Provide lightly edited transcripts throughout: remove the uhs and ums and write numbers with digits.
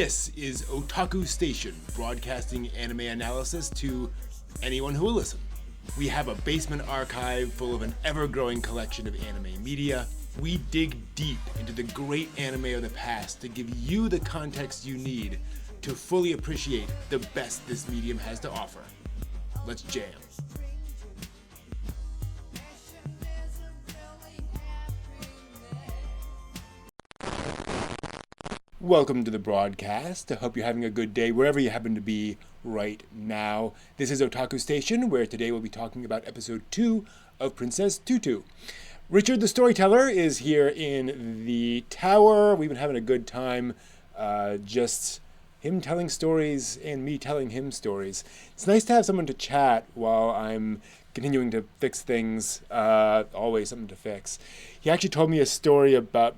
This is Otaku Station, broadcasting anime analysis to anyone who will listen. We have a basement archive full of an ever-growing collection of anime media. We dig deep into the great anime of the past to give you the context you need to fully appreciate the best this medium has to offer. Let's jam. Welcome to the broadcast. I hope you're having a good day wherever you happen to be right now. This is Otaku Station, where today we'll be talking about episode 2 of Princess Tutu. Richard the Storyteller is here in the tower. We've been having a good time, just him telling stories and me telling him stories. It's nice to have someone to chat while I'm continuing to fix things. Always something to fix. He actually told me a story about,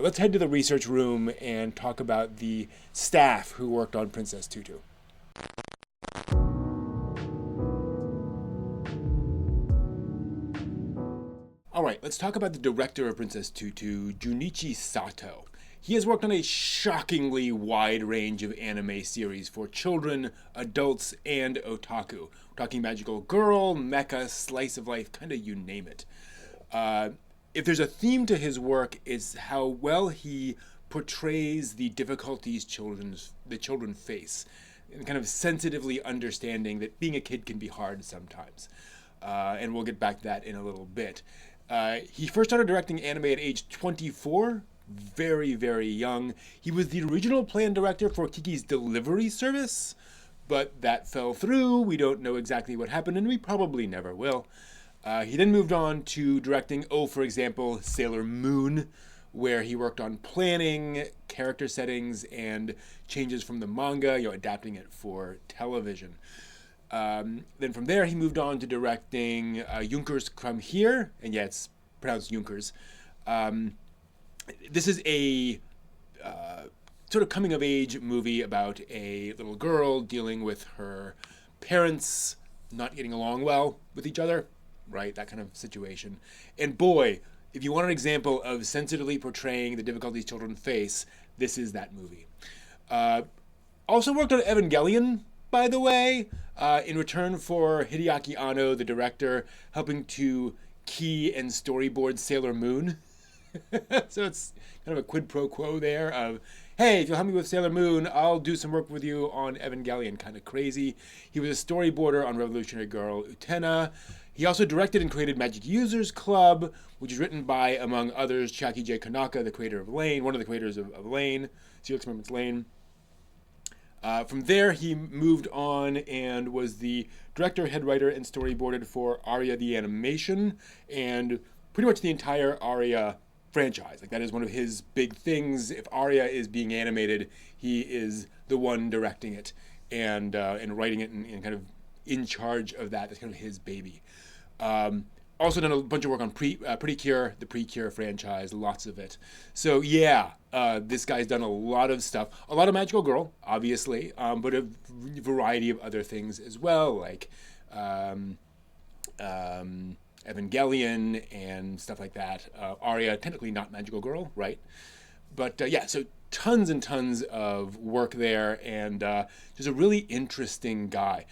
let's head to the research room and talk about the staff who worked on Princess Tutu. Alright, let's talk about the director of Princess Tutu, Junichi Sato. He has worked on a shockingly wide range of anime series for children, adults, and otaku. We're talking magical girl, mecha, slice of life, kind of you name it. If there's a theme to his work, it's how well he portrays the difficulties the children face, and kind of sensitively understanding that being a kid can be hard sometimes. And we'll get back to that in a little bit. He first started directing anime at age 24, very, very young. He was the original plan director for Kiki's Delivery Service, but that fell through. We don't know exactly what happened, and we probably never will. He then moved on to directing, for example, Sailor Moon, where he worked on planning, character settings, and changes from the manga, adapting it for television. Then from there, he moved on to directing Junkers Come Here, and yeah, it's pronounced Junkers. This is a sort of coming-of-age movie about a little girl dealing with her parents not getting along well with each other. Right, that kind of situation. And boy, if you want an example of sensitively portraying the difficulties children face, this is that movie. Also worked on Evangelion, by the way, in return for Hideaki Anno, the director, helping to key and storyboard Sailor Moon. So it's kind of a quid pro quo there of, hey, if you'll help me with Sailor Moon, I'll do some work with you on Evangelion. Kind of crazy. He was a storyboarder on Revolutionary Girl Utena. He also directed and created Magic Users Club, which is written by, among others, Chiaki J. Kanaka, the creator of Lane, one of the creators of Lane, Serial Experiments Lane. From there, he moved on and was the director, head writer, and storyboarded for Aria the Animation, and pretty much the entire Aria franchise. Like, that is one of his big things. If Aria is being animated, he is the one directing it and writing it and kind of in charge of that. That's kind of his baby. Also done a bunch of work on Pretty Cure, the Precure franchise, lots of it. So yeah, this guy's done a lot of stuff. A lot of Magical Girl, obviously, but a variety of other things as well, like Evangelion and stuff like that. Aria, technically not Magical Girl, right? But yeah, so tons and tons of work there, and just a really interesting guy.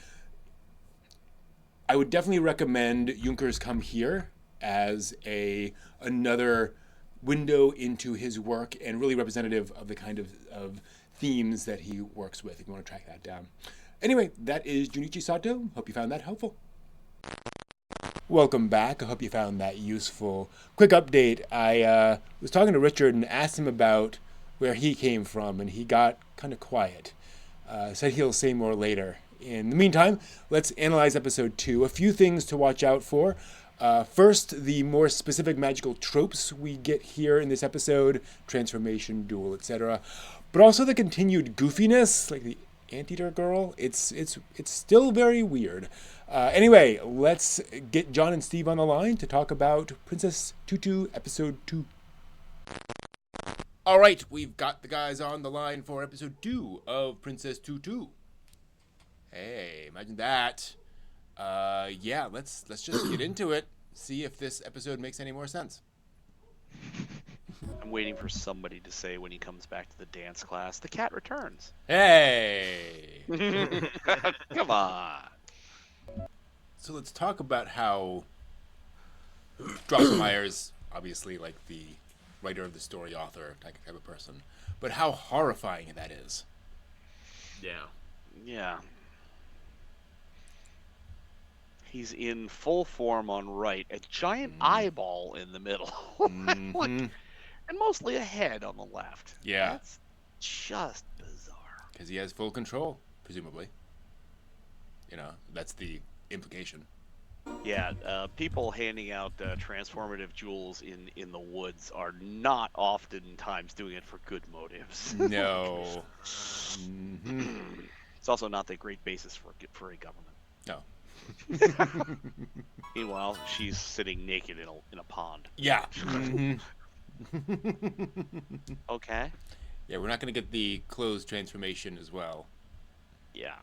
I would definitely recommend Junkers Come Here as another window into his work and really representative of the kind of themes that he works with, if you want to track that down. Anyway, that is Junichi Sato. Hope you found that helpful. Welcome back. I hope you found that useful. Quick update. I was talking to Richard and asked him about where he came from, and he got kind of quiet. Said he'll say more later. In the meantime, let's analyze episode 2. A few things to watch out for. First, the more specific magical tropes we get here in this episode, transformation, duel, etc. But also the continued goofiness, like the Anteater Girl. It's still very weird. Anyway, let's get John and Steve on the line to talk about Princess Tutu episode 2. All right, we've got the guys on the line for episode 2 of Princess Tutu. Hey, imagine that. Yeah, let's just get into it. See if this episode makes any more sense. I'm waiting for somebody to say when he comes back to the dance class, the cat returns. Hey! Come on. So let's talk about how Drosselmeyer's obviously like the writer of the story, author type of person, but how horrifying that is. Yeah. Yeah. He's in full form on right, a giant eyeball in the middle, like, and mostly a head on the left. Yeah. That's just bizarre. Because he has full control, presumably. You know, that's the implication. Yeah, people handing out transformative jewels in the woods are not oftentimes doing it for good motives. No. It's also not the great basis for a government. No. Meanwhile, she's sitting naked in a pond. Yeah. Okay. Yeah, we're not going to get the clothes transformation as well. Yeah.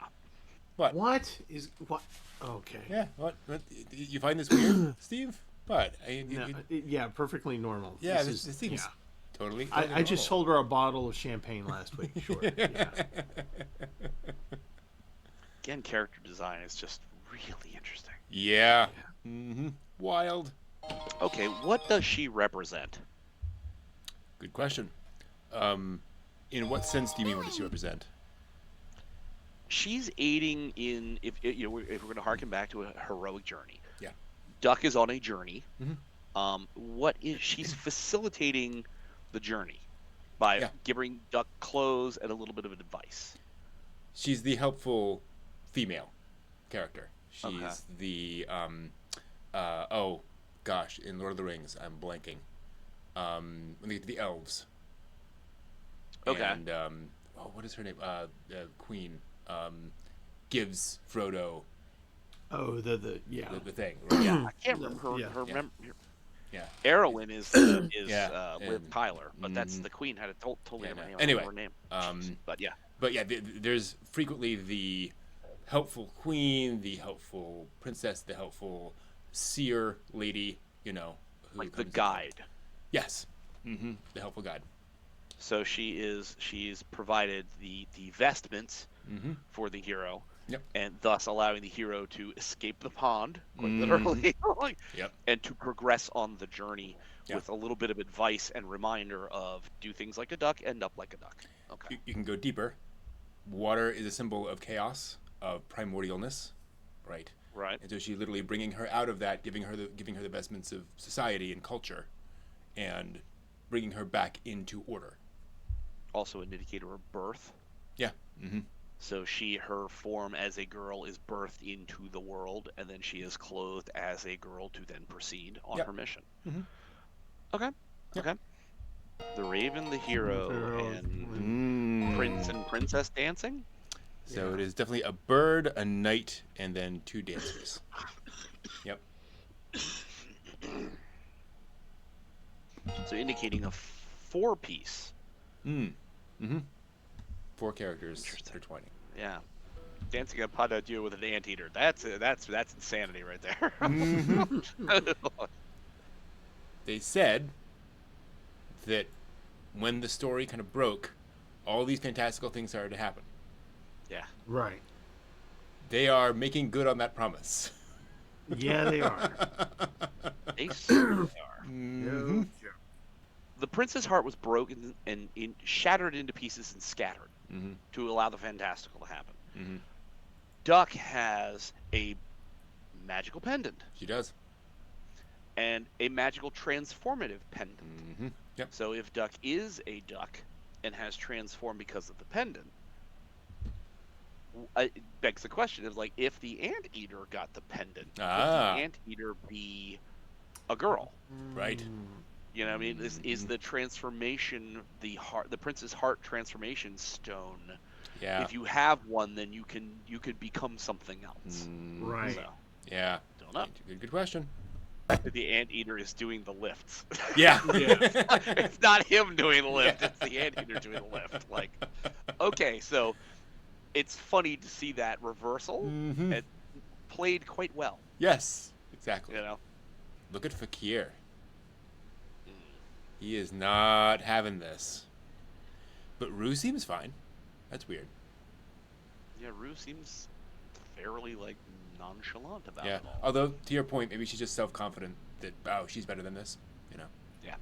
What? What is what? Okay. Yeah. What? You find this weird, Steve? What? Yeah, perfectly normal. Yeah, this seems yeah. totally. I just sold her a bottle of champagne last week. Sure. Yeah. Again, character design is just really interesting. Yeah. Wild. Okay, what does she represent? Good question. In what sense do you mean? What does she represent? She's aiding in if we're going to harken back to a heroic journey. Yeah. Duck is on a journey. What is she's facilitating the journey by giving Duck clothes and a little bit of advice. She's the helpful female character. She's the oh gosh, in Lord of the Rings, I'm blanking. When they get to the elves. Okay. And what is her name? Queen gives Frodo. Oh, the thing. Right? Yeah, I can't remember her. Yeah. Arwen is Liv Tyler, but that's the queen had a totally different name. Anyway, her name. But yeah. But yeah, there's frequently the helpful queen, the helpful princess, the helpful seer lady. You know, who like the guide. Yes. The helpful guide. So she's provided the vestments for the hero. Yep. And thus allowing the hero to escape the pond, quite literally, and to progress on the journey with a little bit of advice and reminder of do things like a duck, end up like a duck. Okay. You can go deeper. Water is a symbol of chaos, of primordialness, right? Right. And so she's literally bringing her out of that, giving her the vestments of society and culture, and bringing her back into order. Also an indicator of birth. Yeah. So her form as a girl is birthed into the world, and then she is clothed as a girl to then proceed on her mission. Okay. Yep. Okay. The Raven, the hero, and Prince and Princess dancing? So it is definitely a bird, a knight, and then two dancers. Yep. So indicating a 4-piece. 4 characters intertwining. Yeah. Dancing a pas de deux with an anteater. That's insanity right there. They said that when the story kind of broke, all these fantastical things started to happen. Yeah. Right. They are making good on that promise. Yeah, they are. They certainly are. No. The prince's heart was broken and shattered into pieces and scattered to allow the fantastical to happen. Duck has a magical pendant. She does. And a magical transformative pendant. Yep. So if Duck is a duck and has transformed because of the pendant, it begs the question of if the anteater got the pendant, would the anteater be a girl? Right. You know what I mean? Is the transformation the prince's heart transformation stone? Yeah. If you have one, then you could become something else. Right. So, Yeah. don't know. Good question. The anteater is doing the lifts. Yeah. It's not him doing the lift. It's the anteater doing the lift. Okay, so it's funny to see that reversal and played quite well. Yes. Exactly. You know. Look at Fakir. He is not having this. But Rue seems fine. That's weird. Yeah, Rue seems fairly, like, nonchalant about Yeah. it all. Although, to your point, maybe she's just self-confident that, oh, she's better than this, you know? Yeah.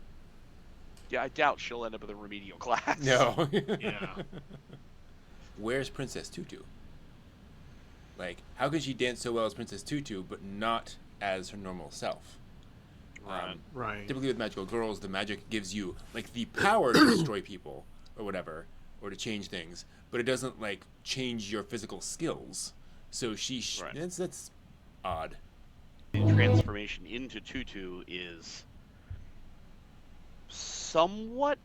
Yeah, I doubt she'll end up in the remedial class. No. Yeah. Where's Princess Tutu? Like, how could she dance so well as Princess Tutu, but not as her normal self? Right. Right. Typically with magical girls, the magic gives you, like, the power to destroy people, or whatever, or to change things, but it doesn't, like, change your physical skills. So Right. that's odd. The transformation into Tutu is somewhat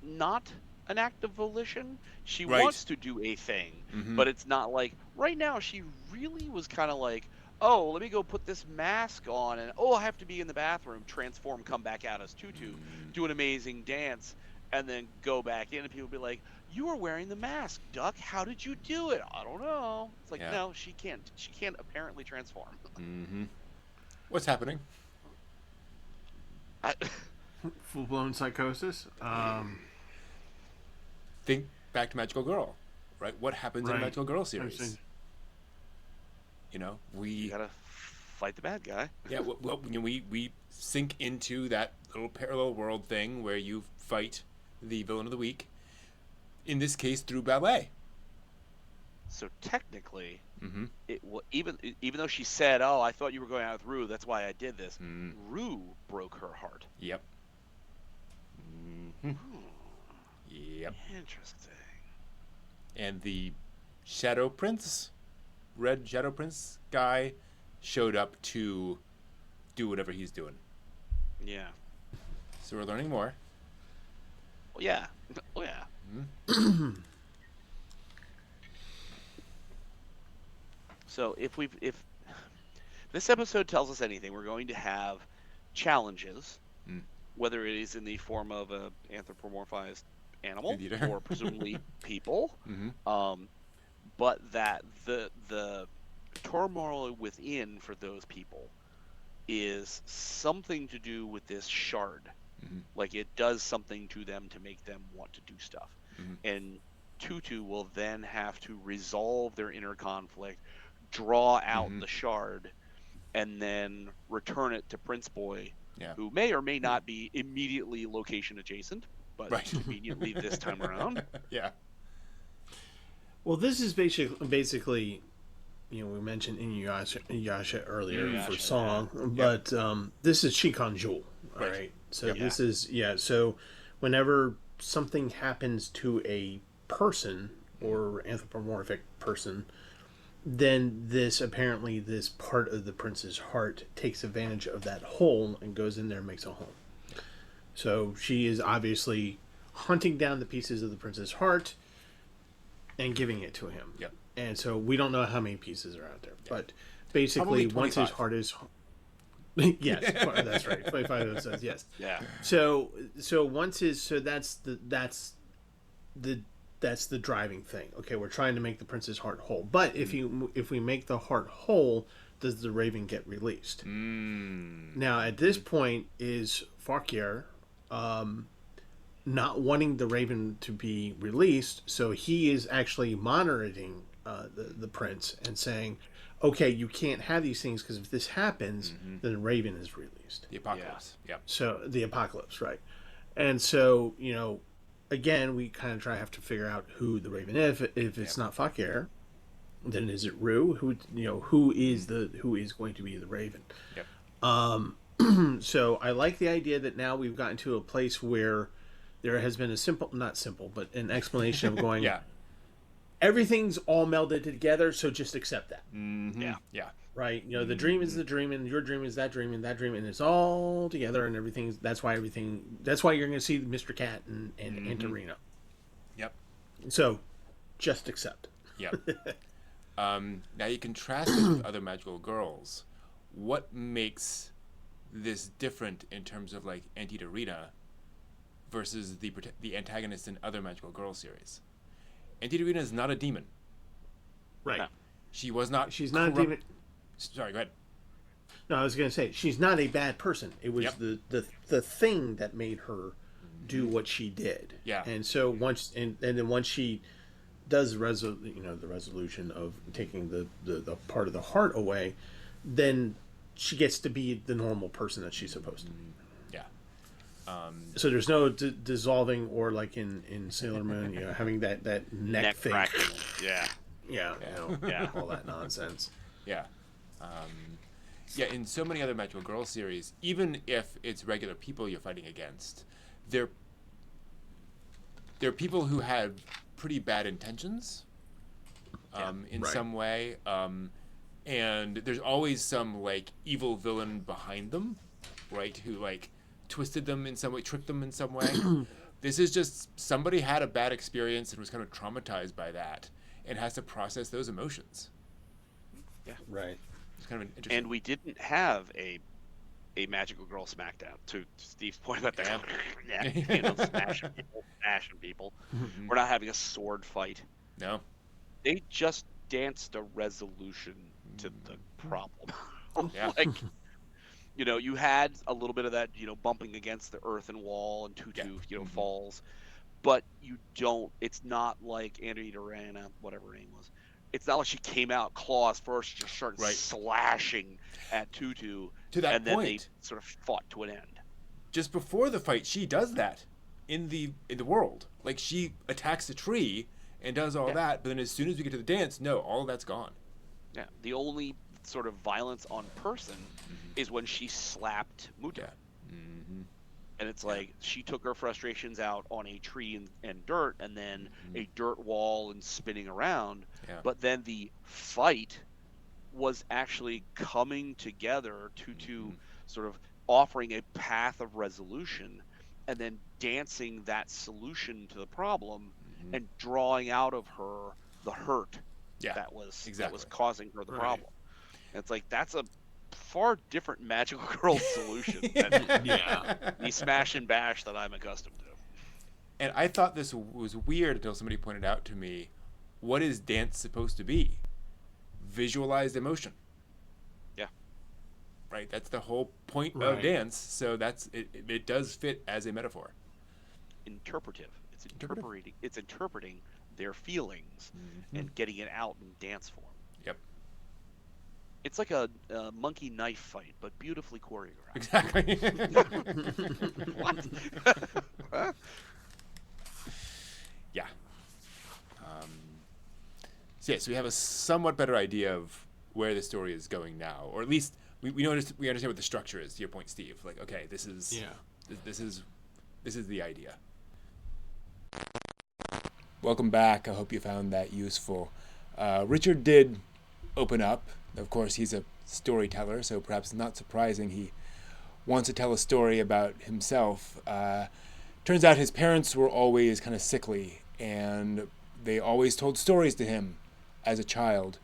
not an act of volition. She Right. wants to do a thing, Mhm. but it's not like right now. She really was kind of like, oh, let me go put this mask on, and oh, I have to be in the bathroom, transform, come back out as Tutu, do an amazing dance, and then go back in, and people be like, you were wearing the mask, Duck. How did you do it? I don't know. It's like, Yeah. no, she can't. She can't apparently transform. Mm-hmm. What's happening? Full-blown psychosis. Think back to Magical Girl, right? What happens in a Right. Magical Girl I've series? seen- You know, You we gotta fight the bad guy. yeah, well, you know, we sink into that little parallel world thing where you fight the villain of the week. In this case, through ballet. So technically, Mm-hmm. even though she said, "Oh, I thought you were going out with Rue. That's why I did this." Mm. Rue broke her heart. Yep. Mm-hmm. Yep. Interesting. And the Shadow Prince, Red Shadow Prince guy, showed up to do whatever he's doing. Yeah. So we're learning more. Oh yeah. Oh yeah. Mm-hmm. So if this episode tells us anything, we're going to have challenges, whether it is in the form of a anthropomorphized animal Indeed. or presumably people. Mm-hmm. But that the turmoil within for those people is something to do with this shard. Mm-hmm. Like it does something to them to make them want to do stuff. Mm-hmm. And Tutu will then have to resolve their inner conflict, draw out Mm-hmm. the shard, and then return it to Prince Boy, Yeah. who may or may not be immediately location adjacent, but Right. conveniently this time around. Yeah. Well, this is basically, you know, we mentioned Inuyasha earlier Inuyasha, for song, yeah. but this is Shikanju, all Right. right? So Yep. this is, so whenever something happens to a person or anthropomorphic person, then this part of the prince's heart takes advantage of that hole and goes in there and makes a home. So she is obviously hunting down the pieces of the prince's heart and giving it to him. Yep. And so we don't know how many pieces are out there, but basically Probably once his 25. heart is yes, that's right. 25 of says yes. Yeah. So once his that's the driving thing. Okay, we're trying to make the prince's heart whole. But if we make the heart whole, does the raven get released? Now at this point is Fakir not wanting the raven to be released, so he is actually monitoring the prince and saying, okay, you can't have these things because if this happens, then the raven is released. The apocalypse. Yep. So the apocalypse, right? And so, you know, again, we kind of have to figure out who the raven is. If it's not Fakir, then is it Rue? Who is going to be the raven? Yep. So I like the idea that now we've gotten to a place where there has been not simple, but an explanation of going, Yeah. everything's all melded together, so just accept that. Mm-hmm. Yeah. Yeah. Right? You know, the dream is the dream, and your dream is that dream, and it's all together, and everything's. That's why you're going to see Mr. Cat and Aunt Arena. Yep. So, just accept. Yep. Now you contrast it with other magical girls. What makes this different in terms of like Antidarina versus the antagonist in other magical girl series? Antidarina is not a demon. Right. No. She's Not not a demon. Sorry, go ahead. No, I was going to say she's not a bad person. It was Yep. the thing that made her do what she did. Yeah. And so once and then once she does the resolution of taking the part of the heart away, then she gets to be the normal person that she's supposed to be. Yeah. So there's no dissolving, or like in Sailor Moon, having that neck thing. cracking. Yeah. Yeah. Yeah. All that nonsense. Yeah. Yeah, in so many other Magical Girl series, even if it's regular people you're fighting against, they're people who have pretty bad intentions in some way. And there's always some, like, evil villain behind them, right, who, like, twisted them in some way, tricked them in some way. This is just somebody had a bad experience and was kind of traumatized by that and has to process those emotions. Yeah. Right. It's kind of an interesting... And we didn't have a Magical Girl Smackdown, to Steve's point about the smashing people. Mm-hmm. We're not having a sword fight. No. They just danced a resolution to the problem. Yeah. Like, you had a little bit of that, bumping against the earthen wall and Tutu, falls, but you don't. It's not like Anita Rana, whatever her name was. It's not like she came out claws first, just started slashing at Tutu, to that and then point, they sort of fought to an end. Just before the fight, she does that in the world. Like, she attacks a tree and does all that, but then as soon as we get to the dance, no, all of that's gone. Yeah, the only sort of violence on person is when she slapped Muta. Yeah. Mm-hmm. And it's like she took her frustrations out on a tree and dirt, and then a dirt wall and spinning around. Yeah. But then the fight was actually coming together to sort of offering a path of resolution, and then dancing that solution to the problem and drawing out of her the hurt that was causing her the problem. And it's like, that's a far different Magical Girl solution than the smash and bash that I'm accustomed to. And I thought this was weird until somebody pointed out to me, what is dance supposed to be? Visualized emotion. Yeah. Right? That's the whole point of dance. So that's it does fit as a metaphor. Interpretive. It's interpreting their feelings and getting it out in dance form. Yep. It's like a monkey knife fight, but beautifully choreographed. Exactly. What? Yeah. So we have a somewhat better idea of where the story is going now, or at least we understand what the structure is. To your point, Steve. Like, okay, this is the idea. Welcome back. I hope you found that useful. Richard did open up. Of course, he's a storyteller, so perhaps not surprising he wants to tell a story about himself. Turns out his parents were always kind of sickly, and they always told stories to him as a child.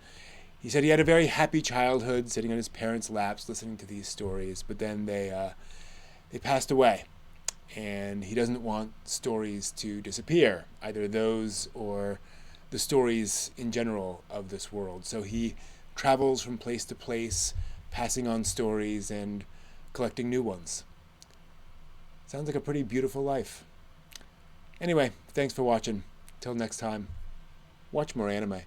He said he had a very happy childhood, sitting on his parents' laps listening to these stories, but then they passed away. And he doesn't want stories to disappear, either those or the stories in general of this world. So he travels from place to place, passing on stories and collecting new ones. Sounds like a pretty beautiful life. Anyway, thanks for watching. Till next time, watch more anime.